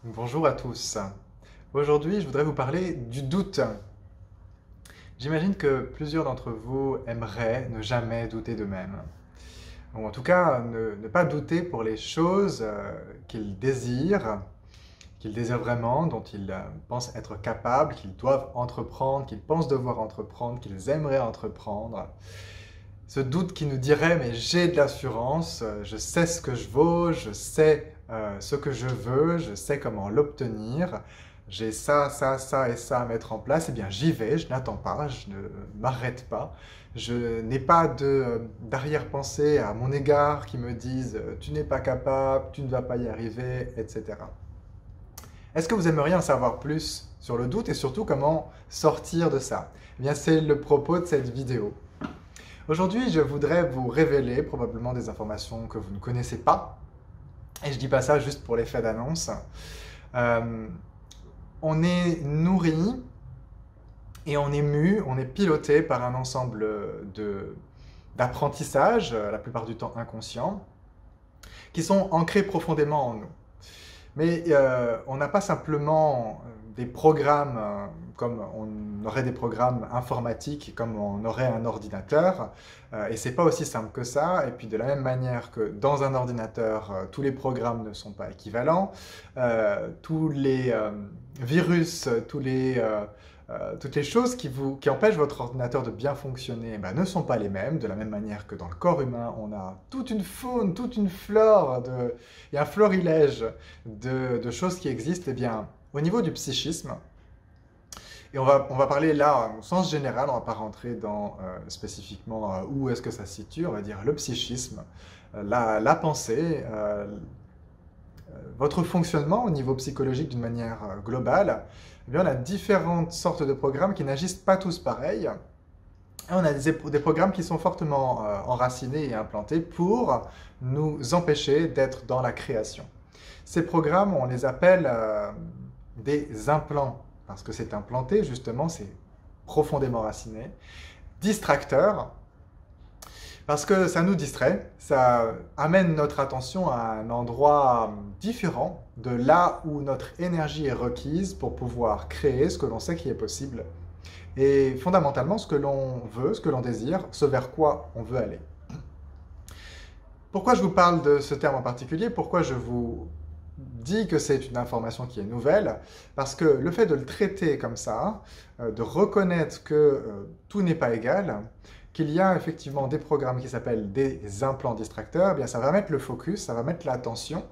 Bonjour à tous. Aujourd'hui, je voudrais vous parler du doute. J'imagine que plusieurs d'entre vous aimeraient ne jamais douter d'eux-mêmes. Ou en tout cas, ne pas douter pour les choses qu'ils désirent vraiment, dont ils pensent être capables, qu'ils doivent entreprendre, qu'ils pensent devoir entreprendre, qu'ils aimeraient entreprendre. Ce doute qui nous dirait, mais j'ai de l'assurance, je sais ce que je vaux, je sais ce que je veux, je sais comment l'obtenir, j'ai ça, ça, ça et ça à mettre en place, eh bien j'y vais, je n'attends pas, je ne m'arrête pas, je n'ai pas d'arrière-pensée à mon égard qui me disent tu n'es pas capable, tu ne vas pas y arriver, etc. Est-ce que vous aimeriez en savoir plus sur le doute et surtout comment sortir de ça? Eh bien c'est le propos de cette vidéo. Aujourd'hui, je voudrais vous révéler probablement des informations que vous ne connaissez pas. Et je ne dis pas ça juste pour l'effet d'annonce. Euh, on est nourri et on est mu, on est piloté par un ensemble d'apprentissages, la plupart du temps inconscients, qui sont ancrés profondément en nous. Mais on n'a pas simplement des programmes comme on aurait des programmes informatiques, comme on aurait un ordinateur, et c'est pas aussi simple que ça. Et puis de la même manière que dans un ordinateur, tous les programmes ne sont pas équivalents, tous les virus, toutes les choses qui empêchent votre ordinateur de bien fonctionner ben, ne sont pas les mêmes, de la même manière que dans le corps humain, on a toute une faune, toute une flore, et un florilège de choses qui existent. Eh bien, au niveau du psychisme, et on va parler là au sens général, on ne va pas rentrer dans spécifiquement où est-ce que ça se situe, on va dire le psychisme, la pensée, votre fonctionnement au niveau psychologique d'une manière globale. Eh bien, on a différentes sortes de programmes qui n'agissent pas tous pareil. Et on a des programmes qui sont fortement enracinés et implantés pour nous empêcher d'être dans la création. Ces programmes, on les appelle des implants, parce que c'est implanté, justement, c'est profondément raciné. Distracteurs, parce que ça nous distrait, ça amène notre attention à un endroit différent de là où notre énergie est requise pour pouvoir créer ce que l'on sait qui est possible. Et fondamentalement, ce que l'on veut, ce que l'on désire, ce vers quoi on veut aller. Pourquoi je vous parle de ce terme en particulier? Pourquoi je vous dis que c'est une information qui est nouvelle? Parce que le fait de le traiter comme ça, de reconnaître que tout n'est pas égal, qu'il y a effectivement des programmes qui s'appellent des implants distracteurs, eh bien ça va mettre le focus, ça va mettre l'attention,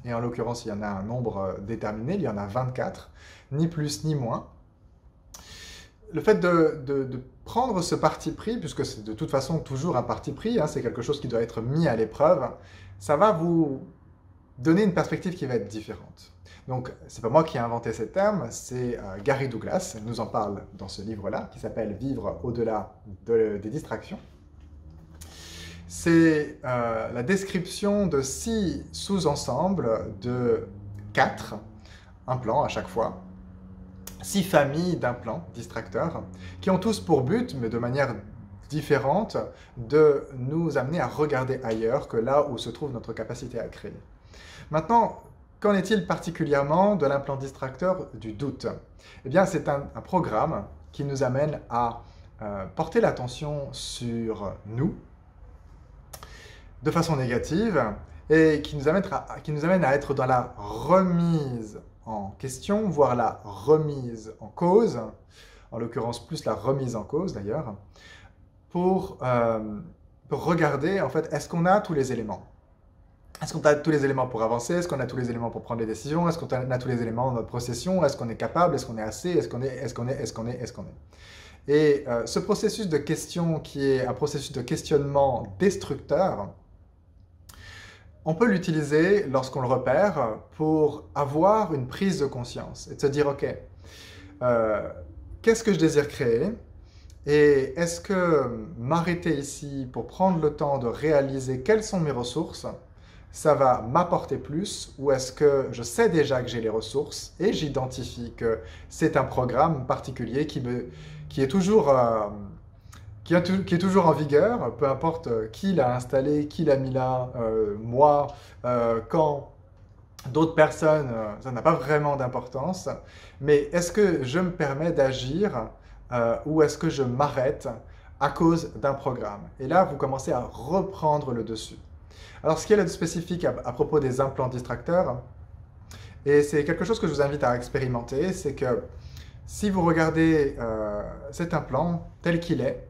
et en l'occurrence il y en a un nombre déterminé, il y en a 24, ni plus ni moins. Le fait de prendre ce parti pris, puisque c'est de toute façon toujours un parti pris, hein, c'est quelque chose qui doit être mis à l'épreuve, ça va vous donner une perspective qui va être différente. Donc, c'est pas moi qui ai inventé ces termes, c'est Gary Douglas, il nous en parle dans ce livre-là, qui s'appelle Vivre au-delà des distractions. C'est la description de 6 sous-ensembles de 4 implants à chaque fois, 6 familles d'implants distracteurs, qui ont tous pour but, mais de manière différente, de nous amener à regarder ailleurs que là où se trouve notre capacité à créer. Maintenant, qu'en est-il particulièrement de l'implant distracteur du doute? Eh bien, c'est un programme qui nous amène à porter l'attention sur nous de façon négative et qui nous amène à être dans la remise en question, voire la remise en cause, en l'occurrence plus la remise en cause d'ailleurs, pour regarder en fait, est-ce qu'on a tous les éléments? Est-ce qu'on a tous les éléments pour avancer? Est-ce qu'on a tous les éléments pour prendre des décisions? Est-ce qu'on a tous les éléments dans notre procession? Est-ce qu'on est capable? Est-ce qu'on est assez? Est-ce qu'on est? Et ce processus de question qui est un processus de questionnement destructeur, on peut l'utiliser lorsqu'on le repère pour avoir une prise de conscience et de se dire, ok, qu'est-ce que je désire créer? Et est-ce que m'arrêter ici pour prendre le temps de réaliser quelles sont mes ressources, ça va m'apporter plus, ou est-ce que je sais déjà que j'ai les ressources et j'identifie que c'est un programme particulier qui est toujours qui est toujours en vigueur, peu importe qui l'a installé, qui l'a mis là, moi, quand, D'autres personnes, ça n'a pas vraiment d'importance. Mais est-ce que je me permets d'agir ou est-ce que je m'arrête à cause d'un programme? Et là, vous commencez à reprendre le dessus. Alors, ce qui est le spécifique à propos des implants distracteurs, et c'est quelque chose que je vous invite à expérimenter, c'est que si vous regardez cet implant tel qu'il est,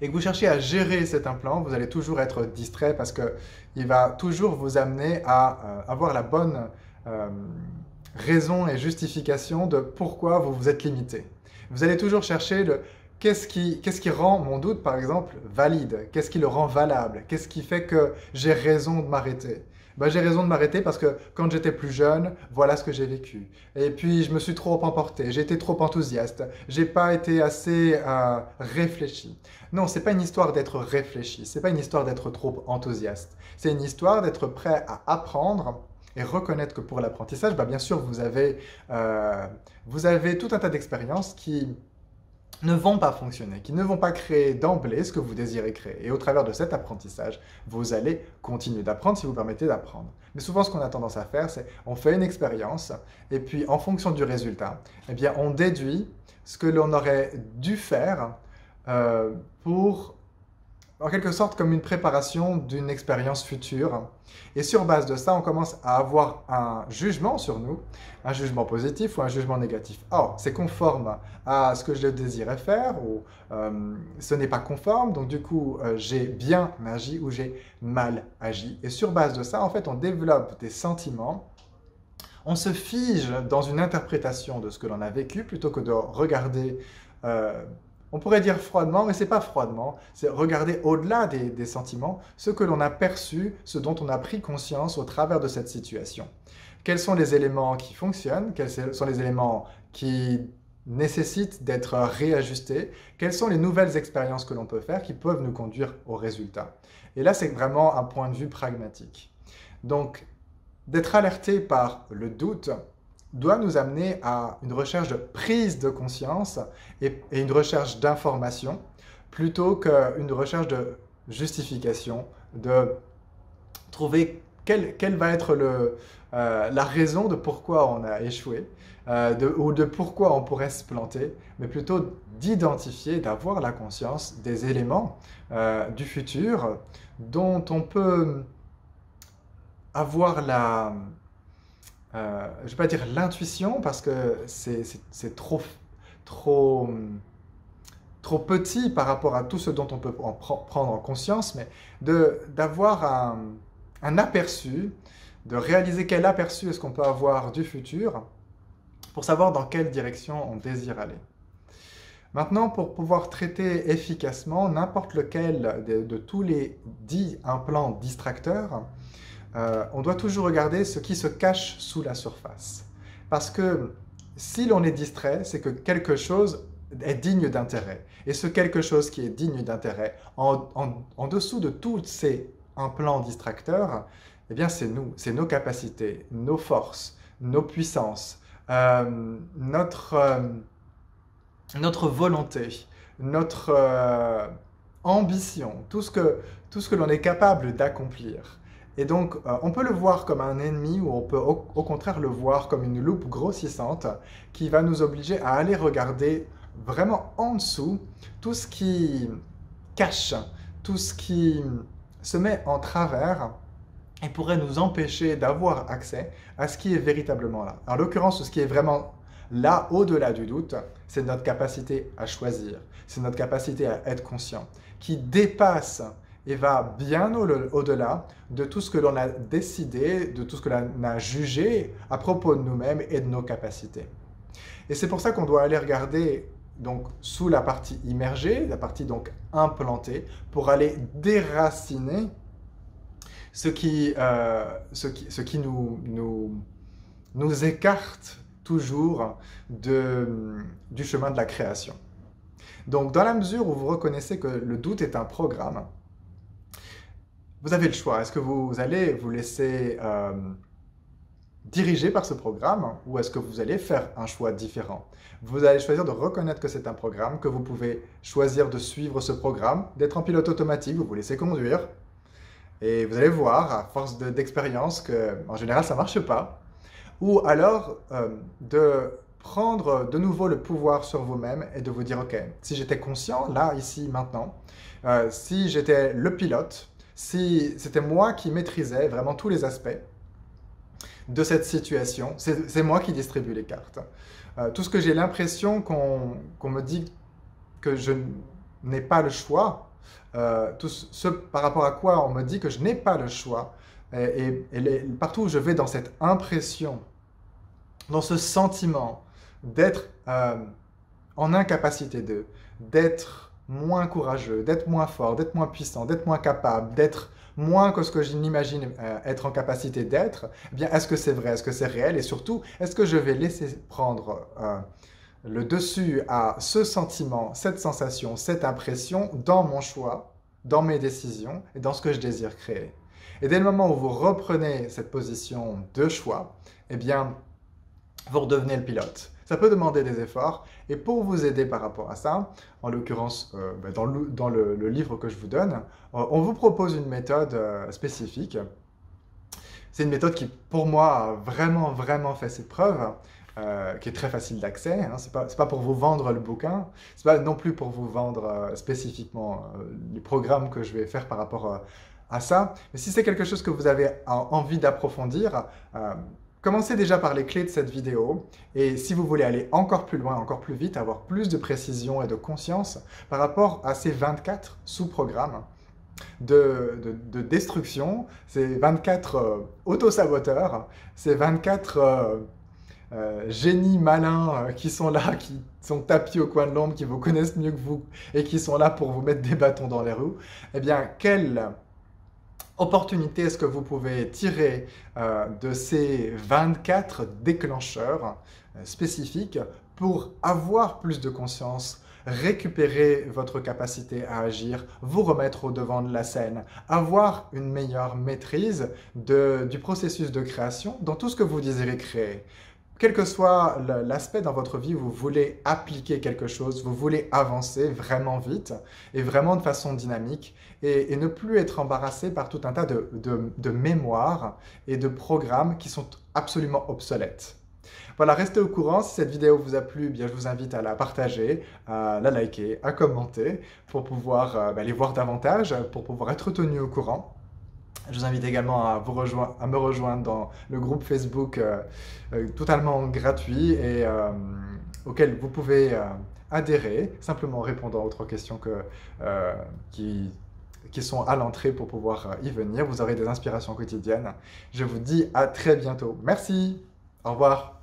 et que vous cherchez à gérer cet implant, vous allez toujours être distrait parce qu'il va toujours vous amener à avoir la bonne euh, raison et justification de pourquoi vous vous êtes limité. Vous allez toujours chercher le qu'est-ce qui rend mon doute, par exemple, valide? Qu'est-ce qui le rend valable? Qu'est-ce qui fait que j'ai raison de m'arrêter? Ben, j'ai raison de m'arrêter parce que quand j'étais plus jeune, voilà ce que j'ai vécu. Et puis je me suis trop emporté, j'ai été trop enthousiaste, j'ai pas été assez réfléchi. Non, c'est pas une histoire d'être réfléchi, c'est pas une histoire d'être trop enthousiaste. C'est une histoire d'être prêt à apprendre et reconnaître que pour l'apprentissage, bah bien sûr, vous avez tout un tas d'expériences qui ne vont pas fonctionner, qui ne vont pas créer d'emblée ce que vous désirez créer. Et au travers de cet apprentissage, vous allez continuer d'apprendre si vous permettez d'apprendre. Mais souvent, ce qu'on a tendance à faire, c'est on fait une expérience et puis en fonction du résultat, eh bien, on déduit ce que l'on aurait dû faire pour en quelque sorte comme une préparation d'une expérience future. Et sur base de ça, on commence à avoir un jugement sur nous, un jugement positif ou un jugement négatif. Or, c'est conforme à ce que je désirais faire ou ce n'est pas conforme, donc du coup, j'ai bien agi ou j'ai mal agi. Et sur base de ça, en fait, on développe des sentiments. On se fige dans une interprétation de ce que l'on a vécu plutôt que de regarder on pourrait dire froidement, mais c'est pas froidement, c'est regarder au-delà des sentiments, ce que l'on a perçu, ce dont on a pris conscience au travers de cette situation. Quels sont les éléments qui fonctionnent? Quels sont les éléments qui nécessitent d'être réajustés? Quelles sont les nouvelles expériences que l'on peut faire qui peuvent nous conduire au résultat? Et là, c'est vraiment un point de vue pragmatique. Donc, d'être alerté par le doute doit nous amener à une recherche de prise de conscience et une recherche d'information plutôt qu'une recherche de justification, de trouver quelle va être la raison de pourquoi on a échoué ou de pourquoi on pourrait se planter, mais plutôt d'identifier, d'avoir la conscience des éléments du futur dont on peut avoir je ne vais pas dire l'intuition parce que c'est trop, trop petit par rapport à tout ce dont on peut prendre en conscience, mais d'avoir un aperçu, de réaliser quel aperçu est-ce qu'on peut avoir du futur pour savoir dans quelle direction on désire aller. Maintenant, pour pouvoir traiter efficacement n'importe lequel de tous les 10 implants distracteurs, on doit toujours regarder ce qui se cache sous la surface. Parce que si l'on est distrait, c'est que quelque chose est digne d'intérêt. Et ce quelque chose qui est digne d'intérêt, en dessous de tous ces implants distracteurs, eh bien c'est nous, c'est nos capacités, nos forces, nos puissances, notre volonté, notre ambition, tout ce que l'on est capable d'accomplir. Et donc, on peut le voir comme un ennemi ou on peut au contraire le voir comme une loupe grossissante qui va nous obliger à aller regarder vraiment en dessous tout ce qui cache, tout ce qui se met en travers et pourrait nous empêcher d'avoir accès à ce qui est véritablement là. En l'occurrence, ce qui est vraiment là, au-delà du doute, c'est notre capacité à choisir, c'est notre capacité à être conscient, qui dépasse et va bien au-delà de tout ce que l'on a décidé, de tout ce que l'on a jugé à propos de nous-mêmes et de nos capacités. Et c'est pour ça qu'on doit aller regarder donc sous la partie immergée, la partie donc implantée, pour aller déraciner ce qui nous écarte toujours du chemin de la création. Donc dans la mesure où vous reconnaissez que le doute est un programme, vous avez le choix. Est-ce que vous allez vous laisser diriger par ce programme ou est-ce que vous allez faire un choix différent? Vous allez choisir de reconnaître que c'est un programme, que vous pouvez choisir de suivre ce programme, d'être en pilote automatique, vous vous laissez conduire Et vous allez voir, à force d'expérience, que en général, ça ne marche pas. Ou alors, de prendre de nouveau le pouvoir sur vous-même et de vous dire, OK, si j'étais conscient, là, ici, maintenant, si j'étais le pilote, si c'était moi qui maîtrisais vraiment tous les aspects de cette situation, c'est moi qui distribue les cartes. Tout ce que j'ai l'impression qu'on me dit que je n'ai pas le choix, tout ce par rapport à quoi on me dit que je n'ai pas le choix, partout où je vais dans cette impression, dans ce sentiment d'être en incapacité d'être moins courageux, d'être moins fort, d'être moins puissant, d'être moins capable, d'être moins que ce que je n'imagine être en capacité d'être, eh bien, est-ce que c'est vrai, est-ce que c'est réel? Et surtout, est-ce que je vais laisser prendre le dessus à ce sentiment, cette sensation, cette impression dans mon choix, dans mes décisions et dans ce que je désire créer? Et dès le moment où vous reprenez cette position de choix, eh bien, vous redevenez le pilote. Ça peut demander des efforts, et pour vous aider par rapport à ça, en l'occurrence dans le livre que je vous donne, on vous propose une méthode spécifique. C'est une méthode qui, pour moi, a vraiment fait ses preuves, qui est très facile d'accès. Hein. C'est pas pour vous vendre le bouquin, c'est pas non plus pour vous vendre spécifiquement les programmes que je vais faire par rapport à ça. Mais si c'est quelque chose que vous avez envie d'approfondir, commencez déjà par les clés de cette vidéo, et si vous voulez aller encore plus loin, encore plus vite, avoir plus de précision et de conscience par rapport à ces 24 sous-programmes de destruction, ces 24 autosaboteurs, ces 24 génies malins qui sont là, qui sont tapis au coin de l'ombre, qui vous connaissent mieux que vous et qui sont là pour vous mettre des bâtons dans les roues, eh bien, quelle opportunité est-ce que vous pouvez tirer de ces 24 déclencheurs spécifiques pour avoir plus de conscience, récupérer votre capacité à agir, vous remettre au devant de la scène, avoir une meilleure maîtrise du processus de création dans tout ce que vous désirez créer. Quel que soit l'aspect dans votre vie où vous voulez appliquer quelque chose, vous voulez avancer vraiment vite et vraiment de façon dynamique et ne plus être embarrassé par tout un tas de mémoires et de programmes qui sont absolument obsolètes. Voilà, restez au courant. Si cette vidéo vous a plu, bien, je vous invite à la partager, à la liker, à commenter pour pouvoir les voir davantage, pour pouvoir être tenu au courant. Je vous invite également à me rejoindre dans le groupe Facebook totalement gratuit et auquel vous pouvez adhérer, simplement en répondant aux 3 questions qui sont à l'entrée pour pouvoir y venir. Vous aurez des inspirations quotidiennes. Je vous dis à très bientôt. Merci. Au revoir.